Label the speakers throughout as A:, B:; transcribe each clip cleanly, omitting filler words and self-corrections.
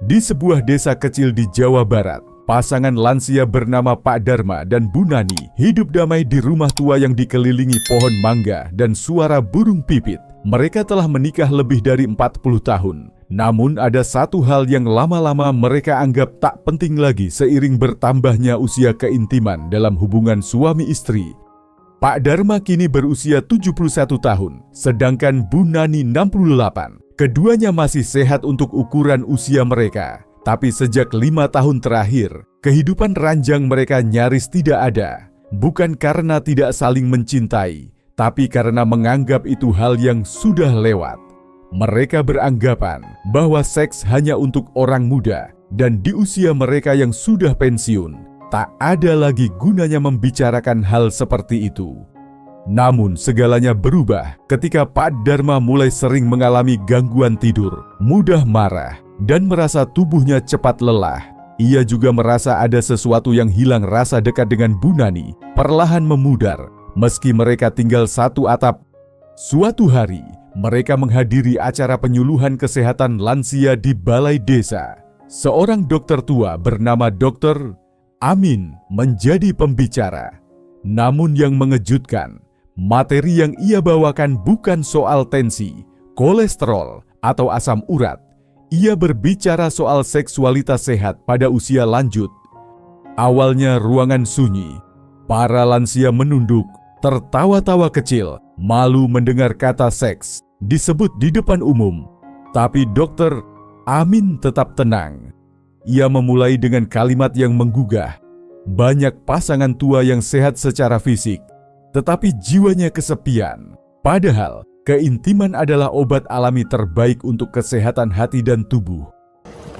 A: Di sebuah desa kecil di Jawa Barat, pasangan lansia bernama Pak Darma dan Bu Nani hidup damai di rumah tua yang dikelilingi pohon mangga dan suara burung pipit. Mereka telah menikah lebih dari 40 tahun. Namun ada satu hal yang lama-lama mereka anggap tak penting lagi seiring bertambahnya usia keintiman dalam hubungan suami istri. Pak Darma kini berusia 71 tahun, sedangkan Bu Nani 68. Keduanya masih sehat untuk ukuran usia mereka. Tapi sejak 5 tahun terakhir, kehidupan ranjang mereka nyaris tidak ada. Bukan karena tidak saling mencintai, tapi karena menganggap itu hal yang sudah lewat. Mereka beranggapan bahwa seks hanya untuk orang muda, dan di usia mereka yang sudah pensiun, tak ada lagi gunanya membicarakan hal seperti itu. Namun segalanya berubah ketika Pak Darma mulai sering mengalami gangguan tidur, mudah marah, dan merasa tubuhnya cepat lelah. Ia juga merasa ada sesuatu yang hilang rasa dekat dengan Bu Nani, perlahan memudar, meski mereka tinggal satu atap. Suatu hari, mereka menghadiri acara penyuluhan kesehatan lansia di balai desa. Seorang dokter tua bernama Dr. Amin menjadi pembicara. Namun yang mengejutkan, materi yang ia bawakan bukan soal tensi, kolesterol, atau asam urat. Ia berbicara soal seksualitas sehat pada usia lanjut. Awalnya ruangan sunyi. Para lansia menunduk, tertawa-tawa kecil, malu mendengar kata seks disebut di depan umum. Tapi Dr. Amin tetap tenang. Ia memulai dengan kalimat yang menggugah. Banyak pasangan tua yang sehat secara fisik, tetapi jiwanya kesepian. Padahal, keintiman adalah obat alami terbaik untuk kesehatan hati dan tubuh.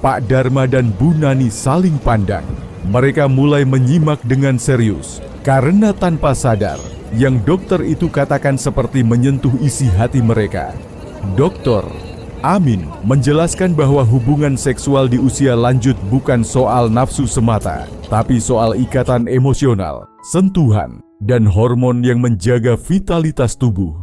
A: Pak Darma dan Bu Nani saling pandang. Mereka mulai menyimak dengan serius, karena tanpa sadar, yang dokter itu katakan seperti menyentuh isi hati mereka. Dr. Amin menjelaskan bahwa hubungan seksual di usia lanjut bukan soal nafsu semata, tapi soal ikatan emosional, sentuhan, dan hormon yang menjaga vitalitas tubuh.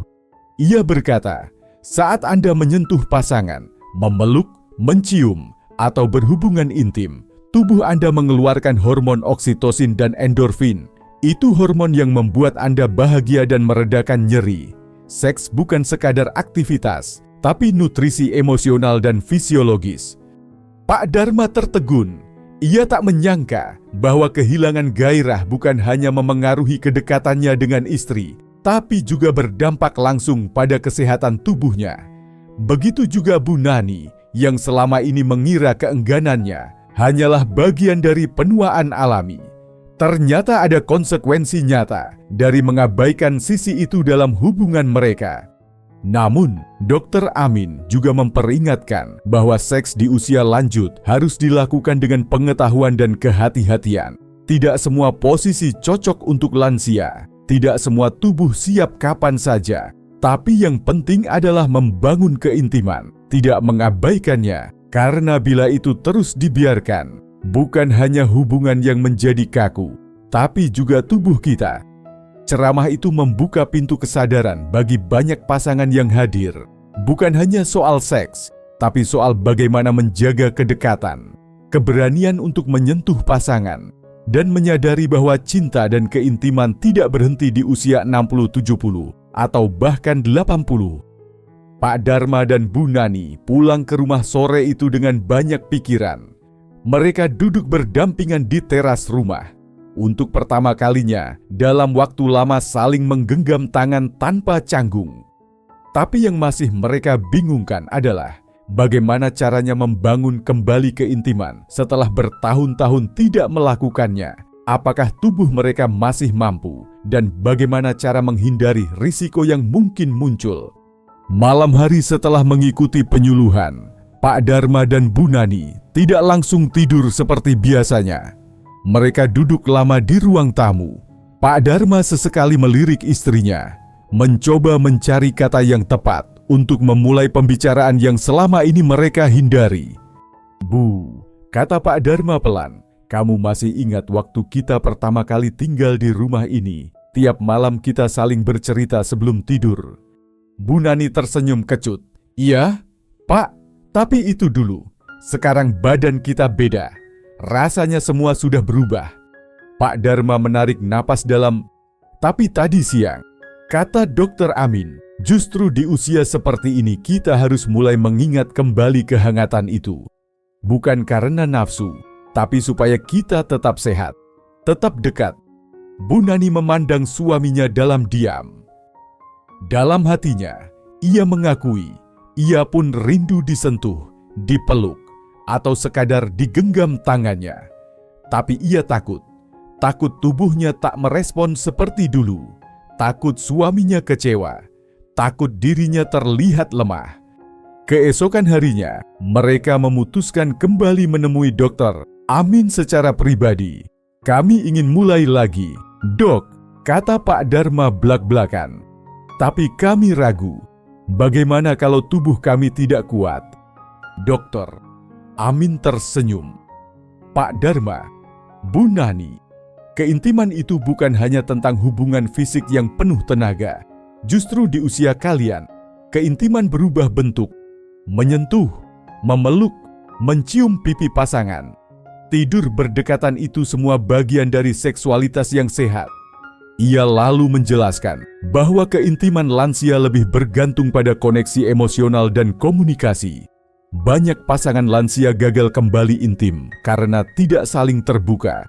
A: Ia berkata, saat Anda menyentuh pasangan, memeluk, mencium, atau berhubungan intim, tubuh Anda mengeluarkan hormon oksitosin dan endorfin. Itu hormon yang membuat Anda bahagia dan meredakan nyeri. Seks bukan sekadar aktivitas, tapi nutrisi emosional dan fisiologis. Pak Darma tertegun. Ia tak menyangka bahwa kehilangan gairah bukan hanya memengaruhi kedekatannya dengan istri, tapi juga berdampak langsung pada kesehatan tubuhnya. Begitu juga Bu Nani, yang selama ini mengira keengganannya hanyalah bagian dari penuaan alami. Ternyata ada konsekuensi nyata dari mengabaikan sisi itu dalam hubungan mereka. Namun, Dr. Amin juga memperingatkan bahwa seks di usia lanjut harus dilakukan dengan pengetahuan dan kehati-hatian. Tidak semua posisi cocok untuk lansia, tidak semua tubuh siap kapan saja. Tapi yang penting adalah membangun keintiman, tidak mengabaikannya, karena bila itu terus dibiarkan, bukan hanya hubungan yang menjadi kaku, tapi juga tubuh kita. Ceramah itu membuka pintu kesadaran bagi banyak pasangan yang hadir. Bukan hanya soal seks, tapi soal bagaimana menjaga kedekatan, keberanian untuk menyentuh pasangan, dan menyadari bahwa cinta dan keintiman tidak berhenti di usia 60, 70, atau bahkan 80. Pak Darma dan Bu Nani pulang ke rumah sore itu dengan banyak pikiran. Mereka duduk berdampingan di teras rumah. Untuk pertama kalinya, dalam waktu lama saling menggenggam tangan tanpa canggung. Tapi yang masih mereka bingungkan adalah bagaimana caranya membangun kembali keintiman setelah bertahun-tahun tidak melakukannya. Apakah tubuh mereka masih mampu, dan bagaimana cara menghindari risiko yang mungkin muncul. Malam hari setelah mengikuti penyuluhan, Pak Darma dan Bu Nani tidak langsung tidur seperti biasanya. Mereka duduk lama di ruang tamu. Pak Darma sesekali melirik istrinya, mencoba mencari kata yang tepat untuk memulai pembicaraan yang selama ini mereka hindari. "Bu," kata Pak Darma pelan, "kamu masih ingat waktu kita pertama kali tinggal di rumah ini? Tiap malam kita saling bercerita sebelum tidur." Bu Nani tersenyum kecut. "Iya, Pak, tapi itu dulu. Sekarang badan kita beda. Rasanya semua sudah berubah. Pak Dharma menarik napas dalam. Tapi tadi siang, kata Dokter Amin, justru di usia seperti ini kita harus mulai mengingat kembali kehangatan itu. Bukan karena nafsu, tapi supaya kita tetap sehat, tetap dekat. Bu Nani memandang suaminya dalam diam. Dalam hatinya, ia mengakui, ia pun rindu disentuh, dipeluk, atau sekadar digenggam tangannya. Tapi ia takut tubuhnya tak merespon seperti dulu, takut suaminya kecewa, takut dirinya terlihat lemah. Keesokan harinya, mereka memutuskan kembali menemui Dokter Amin secara pribadi. Kami ingin mulai lagi, Dok, kata Pak Dharma blak-blakan. Tapi kami ragu, bagaimana kalau tubuh kami tidak kuat? Dokter Amin tersenyum. Pak Dharma, Bu Nani, keintiman itu bukan hanya tentang hubungan fisik yang penuh tenaga. Justru di usia kalian, keintiman berubah bentuk. Menyentuh, memeluk, mencium pipi pasangan. Tidur berdekatan itu semua bagian dari seksualitas yang sehat. Ia lalu menjelaskan bahwa keintiman lansia lebih bergantung pada koneksi emosional dan komunikasi. Banyak pasangan lansia gagal kembali intim karena tidak saling terbuka.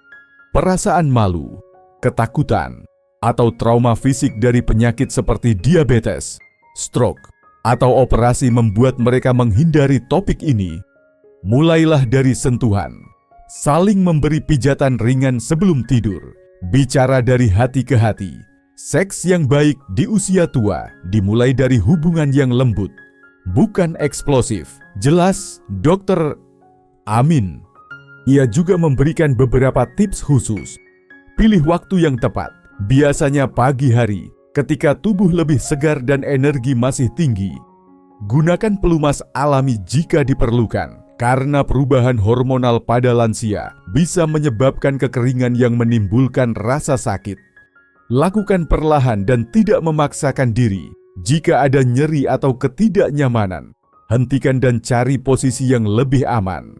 A: Perasaan malu, ketakutan, atau trauma fisik dari penyakit seperti diabetes, stroke, atau operasi membuat mereka menghindari topik ini. Mulailah dari sentuhan, saling memberi pijatan ringan sebelum tidur, bicara dari hati ke hati. Seks yang baik di usia tua dimulai dari hubungan yang lembut, bukan eksplosif. Jelas, Dokter Amin. Ia juga memberikan beberapa tips khusus. Pilih waktu yang tepat, biasanya pagi hari, ketika tubuh lebih segar dan energi masih tinggi. Gunakan pelumas alami jika diperlukan, karena perubahan hormonal pada lansia bisa menyebabkan kekeringan yang menimbulkan rasa sakit. Lakukan perlahan dan tidak memaksakan diri. Jika ada nyeri atau ketidaknyamanan, hentikan dan cari posisi yang lebih aman.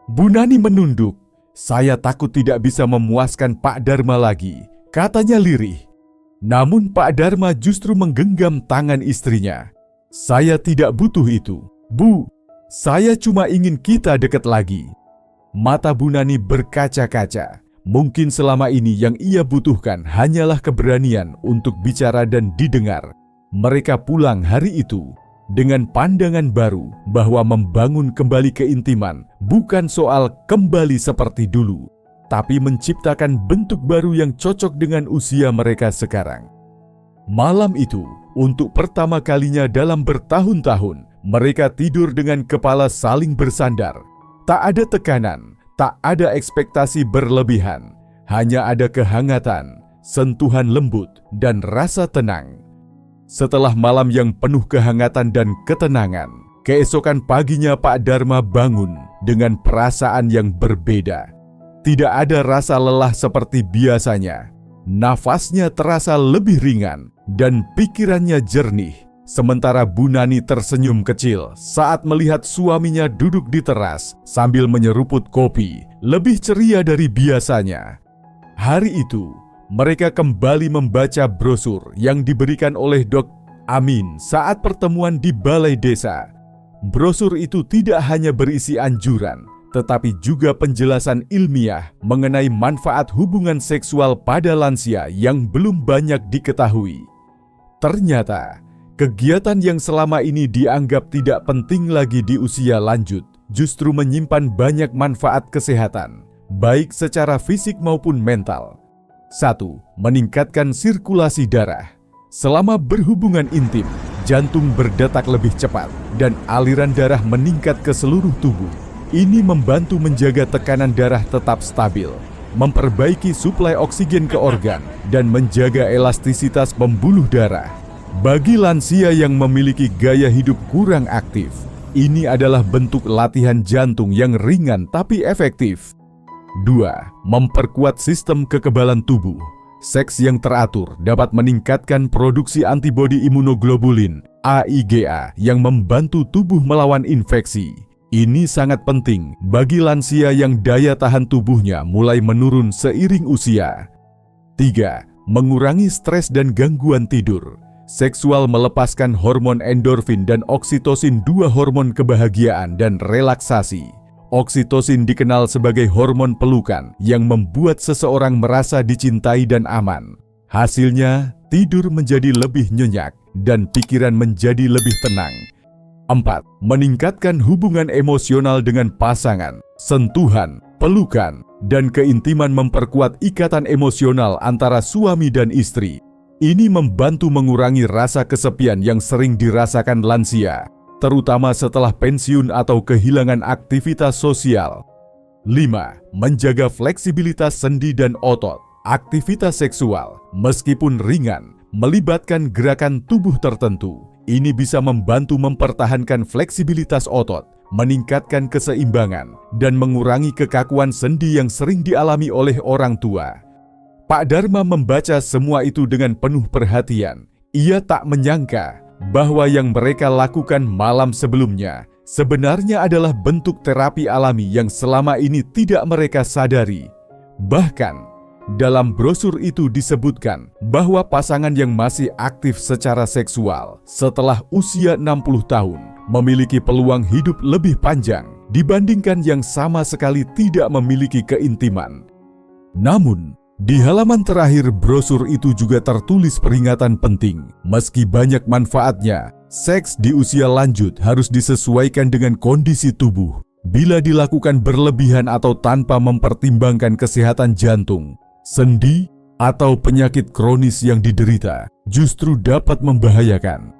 A: Bu Nani menunduk. Saya takut tidak bisa memuaskan Pak Dharma lagi, katanya lirih. Namun Pak Dharma justru menggenggam tangan istrinya. Saya tidak butuh itu, Bu. Saya cuma ingin kita dekat lagi. Mata Bu Nani berkaca-kaca. Mungkin selama ini yang ia butuhkan hanyalah keberanian untuk bicara dan didengar. Mereka pulang hari itu dengan pandangan baru bahwa membangun kembali keintiman bukan soal kembali seperti dulu, tapi menciptakan bentuk baru yang cocok dengan usia mereka sekarang. Malam itu, untuk pertama kalinya dalam bertahun-tahun, mereka tidur dengan kepala saling bersandar. Tak ada tekanan, tak ada ekspektasi berlebihan, hanya ada kehangatan, sentuhan lembut, dan rasa tenang. Setelah malam yang penuh kehangatan dan ketenangan, keesokan paginya Pak Dharma bangun dengan perasaan yang berbeda. Tidak ada rasa lelah seperti biasanya. Nafasnya terasa lebih ringan dan pikirannya jernih. Sementara Bu Nani tersenyum kecil saat melihat suaminya duduk di teras sambil menyeruput kopi, lebih ceria dari biasanya. Hari itu, mereka kembali membaca brosur yang diberikan oleh Dok Amin saat pertemuan di balai desa. Brosur itu tidak hanya berisi anjuran, tetapi juga penjelasan ilmiah mengenai manfaat hubungan seksual pada lansia yang belum banyak diketahui. Ternyata, kegiatan yang selama ini dianggap tidak penting lagi di usia lanjut justru menyimpan banyak manfaat kesehatan, baik secara fisik maupun mental. 1. Meningkatkan sirkulasi darah. Selama berhubungan intim, jantung berdetak lebih cepat dan aliran darah meningkat ke seluruh tubuh. Ini membantu menjaga tekanan darah tetap stabil, memperbaiki suplai oksigen ke organ, dan menjaga elastisitas pembuluh darah. Bagi lansia yang memiliki gaya hidup kurang aktif, ini adalah bentuk latihan jantung yang ringan tapi efektif. 2. Memperkuat sistem kekebalan tubuh. Seks yang teratur dapat meningkatkan produksi antibodi imunoglobulin (AIGA) yang membantu tubuh melawan infeksi. Ini sangat penting bagi lansia yang daya tahan tubuhnya mulai menurun seiring usia. 3. Mengurangi stres dan gangguan tidur. Seksual melepaskan hormon endorfin dan oksitosin, dua hormon kebahagiaan dan relaksasi. Oksitosin dikenal sebagai hormon pelukan yang membuat seseorang merasa dicintai dan aman. Hasilnya, tidur menjadi lebih nyenyak dan pikiran menjadi lebih tenang. 4. Meningkatkan hubungan emosional dengan pasangan. Sentuhan, pelukan, dan keintiman memperkuat ikatan emosional antara suami dan istri. Ini membantu mengurangi rasa kesepian yang sering dirasakan lansia, terutama setelah pensiun atau kehilangan aktivitas sosial. 5. Menjaga fleksibilitas sendi dan otot. Aktivitas seksual, meskipun ringan, melibatkan gerakan tubuh tertentu. Ini bisa membantu mempertahankan fleksibilitas otot, meningkatkan keseimbangan, dan mengurangi kekakuan sendi yang sering dialami oleh orang tua. Pak Dharma membaca semua itu dengan penuh perhatian. Ia tak menyangka bahwa yang mereka lakukan malam sebelumnya sebenarnya adalah bentuk terapi alami yang selama ini tidak mereka sadari. Bahkan, dalam brosur itu disebutkan bahwa pasangan yang masih aktif secara seksual setelah usia 60 tahun memiliki peluang hidup lebih panjang dibandingkan yang sama sekali tidak memiliki keintiman. Namun, di halaman terakhir brosur itu juga tertulis peringatan penting. Meski banyak manfaatnya, seks di usia lanjut harus disesuaikan dengan kondisi tubuh. Bila dilakukan berlebihan atau tanpa mempertimbangkan kesehatan jantung, sendi, atau penyakit kronis yang diderita, justru dapat membahayakan.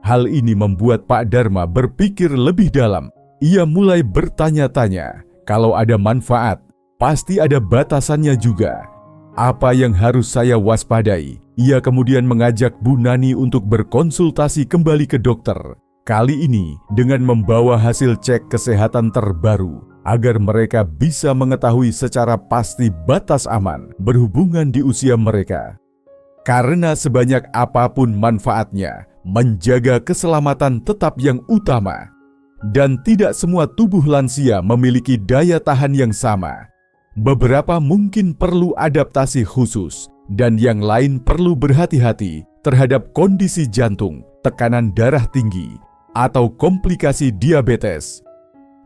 A: Hal ini membuat Pak Dharma berpikir lebih dalam. Ia mulai bertanya-tanya, kalau ada manfaat, pasti ada batasannya juga. Apa yang harus saya waspadai? Ia kemudian mengajak Bu Nani untuk berkonsultasi kembali ke dokter. Kali ini dengan membawa hasil cek kesehatan terbaru, agar mereka bisa mengetahui secara pasti batas aman berhubungan di usia mereka. Karena sebanyak apapun manfaatnya, menjaga keselamatan tetap yang utama. Dan tidak semua tubuh lansia memiliki daya tahan yang sama. Beberapa mungkin perlu adaptasi khusus, dan yang lain perlu berhati-hati terhadap kondisi jantung, tekanan darah tinggi, atau komplikasi diabetes.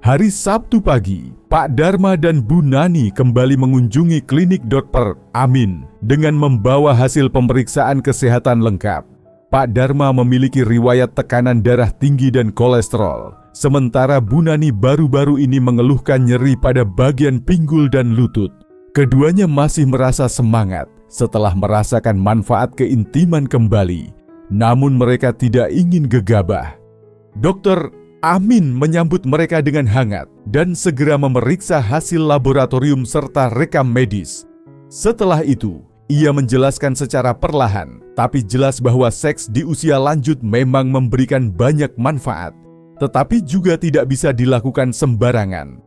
A: Hari Sabtu pagi, Pak Dharma dan Bu Nani kembali mengunjungi klinik Dr. Amin dengan membawa hasil pemeriksaan kesehatan lengkap. Pak Dharma memiliki riwayat tekanan darah tinggi dan kolesterol, sementara Bu Nani baru-baru ini mengeluhkan nyeri pada bagian pinggul dan lutut. Keduanya masih merasa semangat setelah merasakan manfaat keintiman kembali, namun mereka tidak ingin gegabah. Dr. Amin menyambut mereka dengan hangat dan segera memeriksa hasil laboratorium serta rekam medis. Setelah itu, ia menjelaskan secara perlahan, tapi jelas bahwa seks di usia lanjut memang memberikan banyak manfaat, tetapi juga tidak bisa dilakukan sembarangan.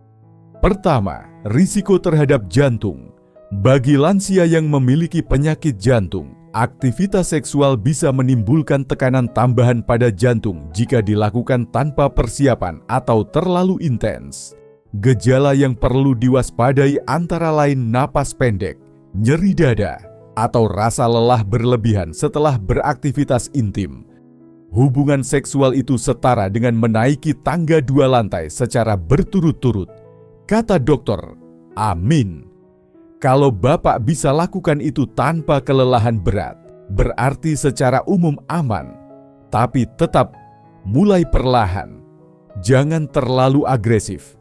A: Pertama, risiko terhadap jantung. Bagi lansia yang memiliki penyakit jantung, aktivitas seksual bisa menimbulkan tekanan tambahan pada jantung jika dilakukan tanpa persiapan atau terlalu intens. Gejala yang perlu diwaspadai antara lain napas pendek, nyeri dada, atau rasa lelah berlebihan setelah beraktivitas intim. Hubungan seksual itu setara dengan menaiki tangga 2 lantai secara berturut-turut, kata Dr. Amin. Kalau Bapak bisa lakukan itu tanpa kelelahan berat, berarti secara umum aman. Tapi tetap mulai perlahan. Jangan terlalu agresif.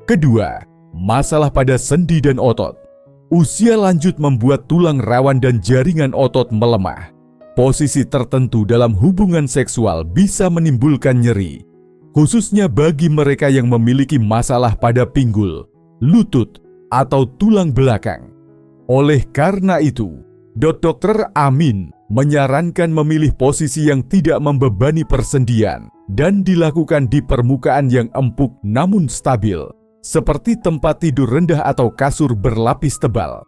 A: Kedua, masalah pada sendi dan otot. Usia lanjut membuat tulang rawan dan jaringan otot melemah. Posisi tertentu dalam hubungan seksual bisa menimbulkan nyeri, khususnya bagi mereka yang memiliki masalah pada pinggul, lutut, atau tulang belakang. Oleh karena itu, Dr. Amin menyarankan memilih posisi yang tidak membebani persendian dan dilakukan di permukaan yang empuk namun stabil, seperti tempat tidur rendah atau kasur berlapis tebal.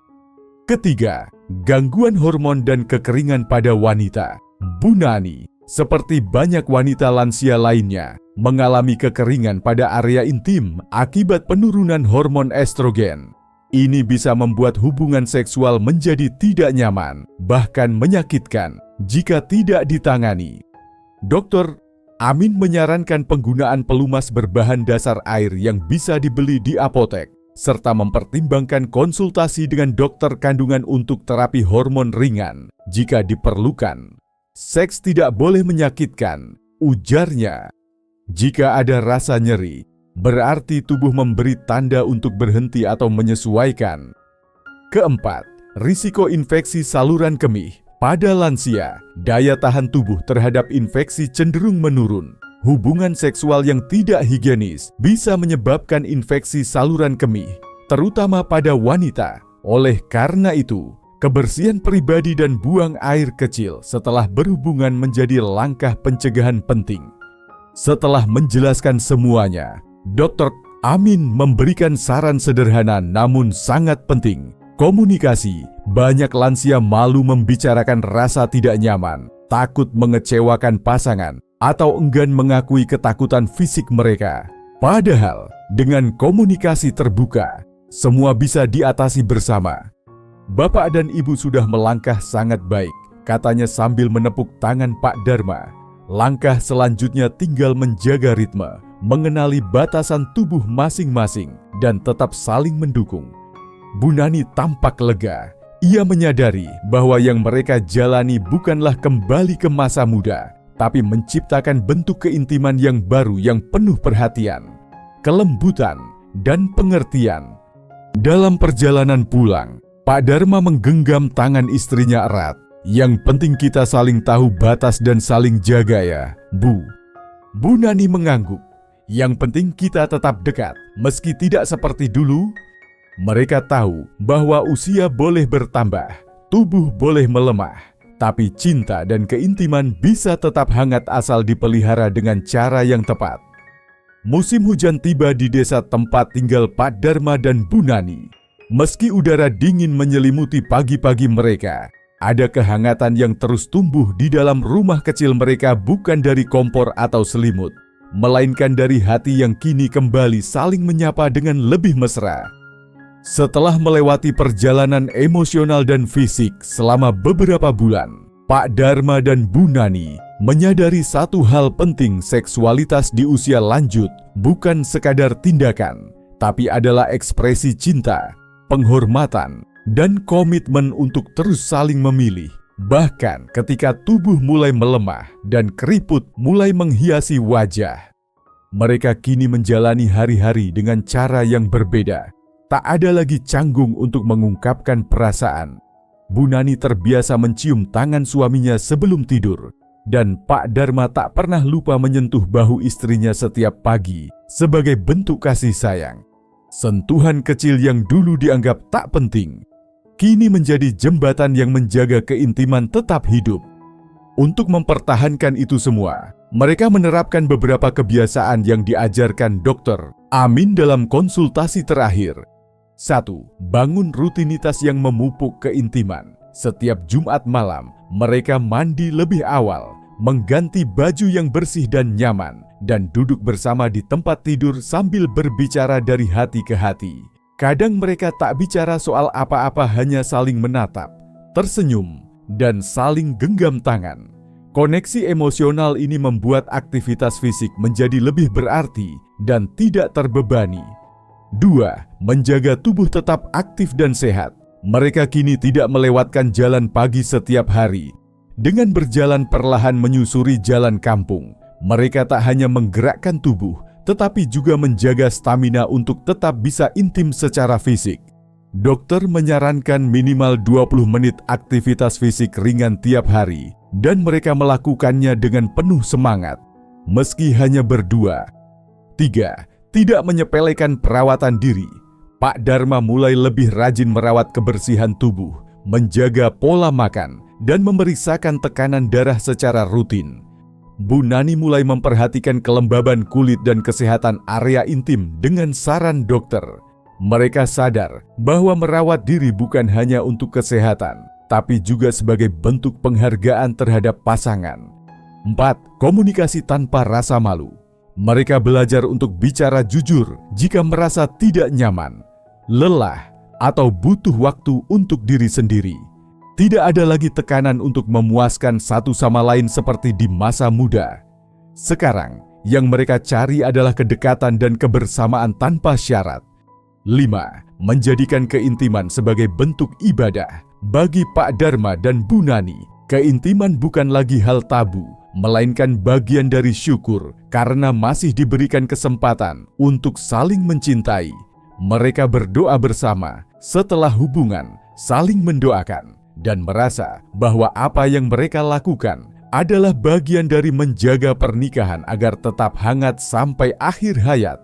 A: Ketiga, gangguan hormon dan kekeringan pada wanita. Bu Nani, seperti banyak wanita lansia lainnya, mengalami kekeringan pada area intim akibat penurunan hormon estrogen. Ini bisa membuat hubungan seksual menjadi tidak nyaman, bahkan menyakitkan jika tidak ditangani. Dr. Amin menyarankan penggunaan pelumas berbahan dasar air yang bisa dibeli di apotek, serta mempertimbangkan konsultasi dengan dokter kandungan untuk terapi hormon ringan jika diperlukan. Seks tidak boleh menyakitkan, ujarnya. Jika ada rasa nyeri, berarti tubuh memberi tanda untuk berhenti atau menyesuaikan. Keempat, risiko infeksi saluran kemih. Pada lansia, daya tahan tubuh terhadap infeksi cenderung menurun. Hubungan seksual yang tidak higienis bisa menyebabkan infeksi saluran kemih, terutama pada wanita. Oleh karena itu, kebersihan pribadi dan buang air kecil setelah berhubungan menjadi langkah pencegahan penting. Setelah menjelaskan semuanya, Dr. Amin memberikan saran sederhana namun sangat penting. Komunikasi. Banyak lansia malu membicarakan rasa tidak nyaman, takut mengecewakan pasangan, atau enggan mengakui ketakutan fisik mereka. Padahal, dengan komunikasi terbuka, semua bisa diatasi bersama. Bapak dan Ibu sudah melangkah sangat baik, katanya sambil menepuk tangan Pak Dharma. Langkah selanjutnya tinggal menjaga ritme, mengenali batasan tubuh masing-masing, dan tetap saling mendukung. Bu Nani tampak lega. Ia menyadari bahwa yang mereka jalani bukanlah kembali ke masa muda, tapi menciptakan bentuk keintiman yang baru yang penuh perhatian, kelembutan, dan pengertian. Dalam perjalanan pulang, Pak Dharma menggenggam tangan istrinya erat. Yang penting kita saling tahu batas dan saling jaga ya, Bu. Bu Nani mengangguk. Yang penting kita tetap dekat, meski tidak seperti dulu. Mereka tahu bahwa usia boleh bertambah, tubuh boleh melemah, tapi cinta dan keintiman bisa tetap hangat asal dipelihara dengan cara yang tepat. Musim hujan tiba di desa tempat tinggal Pak Dharma dan Bu Nani. Meski udara dingin menyelimuti pagi-pagi mereka, ada kehangatan yang terus tumbuh di dalam rumah kecil mereka, bukan dari kompor atau selimut, melainkan dari hati yang kini kembali saling menyapa dengan lebih mesra. Setelah melewati perjalanan emosional dan fisik selama beberapa bulan, Pak Dharma dan Bu Nani menyadari satu hal penting: seksualitas di usia lanjut bukan sekadar tindakan, tapi adalah ekspresi cinta, penghormatan, dan komitmen untuk terus saling memilih. Bahkan ketika tubuh mulai melemah dan keriput mulai menghiasi wajah, mereka kini menjalani hari-hari dengan cara yang berbeda. Tak ada lagi canggung untuk mengungkapkan perasaan. Bu Nani terbiasa mencium tangan suaminya sebelum tidur, dan Pak Dharma tak pernah lupa menyentuh bahu istrinya setiap pagi sebagai bentuk kasih sayang. Sentuhan kecil yang dulu dianggap tak penting, kini menjadi jembatan yang menjaga keintiman tetap hidup. Untuk mempertahankan itu semua, mereka menerapkan beberapa kebiasaan yang diajarkan Dr. Amin dalam konsultasi terakhir. 1. Bangun rutinitas yang memupuk keintiman. Setiap Jumat malam, mereka mandi lebih awal, mengganti baju yang bersih dan nyaman, dan duduk bersama di tempat tidur sambil berbicara dari hati ke hati. Kadang mereka tak bicara soal apa-apa, hanya saling menatap, tersenyum, dan saling genggam tangan. Koneksi emosional ini membuat aktivitas fisik menjadi lebih berarti dan tidak terbebani. 2. Menjaga tubuh tetap aktif dan sehat. Mereka kini tidak melewatkan jalan pagi setiap hari. Dengan berjalan perlahan menyusuri jalan kampung, mereka tak hanya menggerakkan tubuh, tetapi juga menjaga stamina untuk tetap bisa intim secara fisik. Dokter menyarankan minimal 20 menit aktivitas fisik ringan tiap hari, dan mereka melakukannya dengan penuh semangat, meski hanya berdua. 3. Tidak menyepelekan perawatan diri. Pak Dharma mulai lebih rajin merawat kebersihan tubuh, menjaga pola makan, dan memeriksakan tekanan darah secara rutin. Bu Nani mulai memperhatikan kelembaban kulit dan kesehatan area intim dengan saran dokter. Mereka sadar bahwa merawat diri bukan hanya untuk kesehatan, tapi juga sebagai bentuk penghargaan terhadap pasangan. 4. Komunikasi tanpa rasa malu. Mereka belajar untuk bicara jujur jika merasa tidak nyaman, lelah, atau butuh waktu untuk diri sendiri. Tidak ada lagi tekanan untuk memuaskan satu sama lain seperti di masa muda. Sekarang, yang mereka cari adalah kedekatan dan kebersamaan tanpa syarat. 5. Menjadikan keintiman sebagai bentuk ibadah. Bagi Pak Dharma dan Bu Nani, keintiman bukan lagi hal tabu, melainkan bagian dari syukur karena masih diberikan kesempatan untuk saling mencintai. Mereka berdoa bersama setelah hubungan, saling mendoakan, dan merasa bahwa apa yang mereka lakukan adalah bagian dari menjaga pernikahan agar tetap hangat sampai akhir hayat.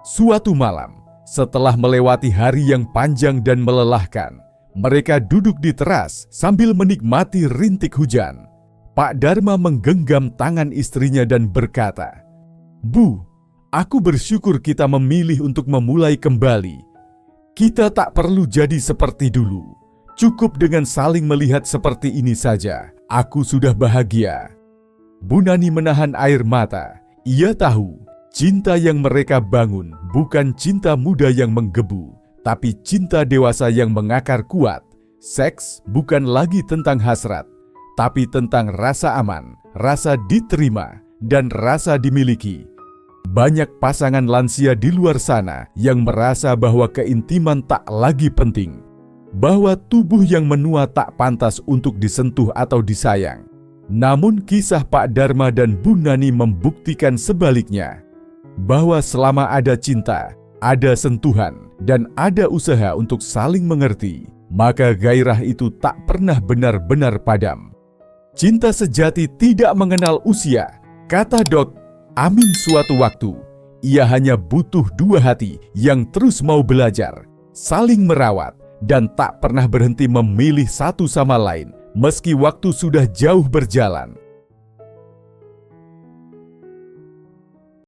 A: Suatu malam, setelah melewati hari yang panjang dan melelahkan, mereka duduk di teras sambil menikmati rintik hujan. Pak Dharma menggenggam tangan istrinya dan berkata, "Bu, aku bersyukur kita memilih untuk memulai kembali. Kita tak perlu jadi seperti dulu. Cukup dengan saling melihat seperti ini saja. Aku sudah bahagia." Bu Nani menahan air mata. Ia tahu, cinta yang mereka bangun bukan cinta muda yang menggebu, tapi cinta dewasa yang mengakar kuat. Seks bukan lagi tentang hasrat, tapi tentang rasa aman, rasa diterima, dan rasa dimiliki. Banyak pasangan lansia di luar sana yang merasa bahwa keintiman tak lagi penting, bahwa tubuh yang menua tak pantas untuk disentuh atau disayang. Namun kisah Pak Dharma dan Bu Nani membuktikan sebaliknya, bahwa selama ada cinta, ada sentuhan, dan ada usaha untuk saling mengerti, maka gairah itu tak pernah benar-benar padam. Cinta sejati tidak mengenal usia, kata Dok Amin suatu waktu. Ia hanya butuh dua hati yang terus mau belajar, saling merawat, dan tak pernah berhenti memilih satu sama lain, meski waktu sudah jauh berjalan.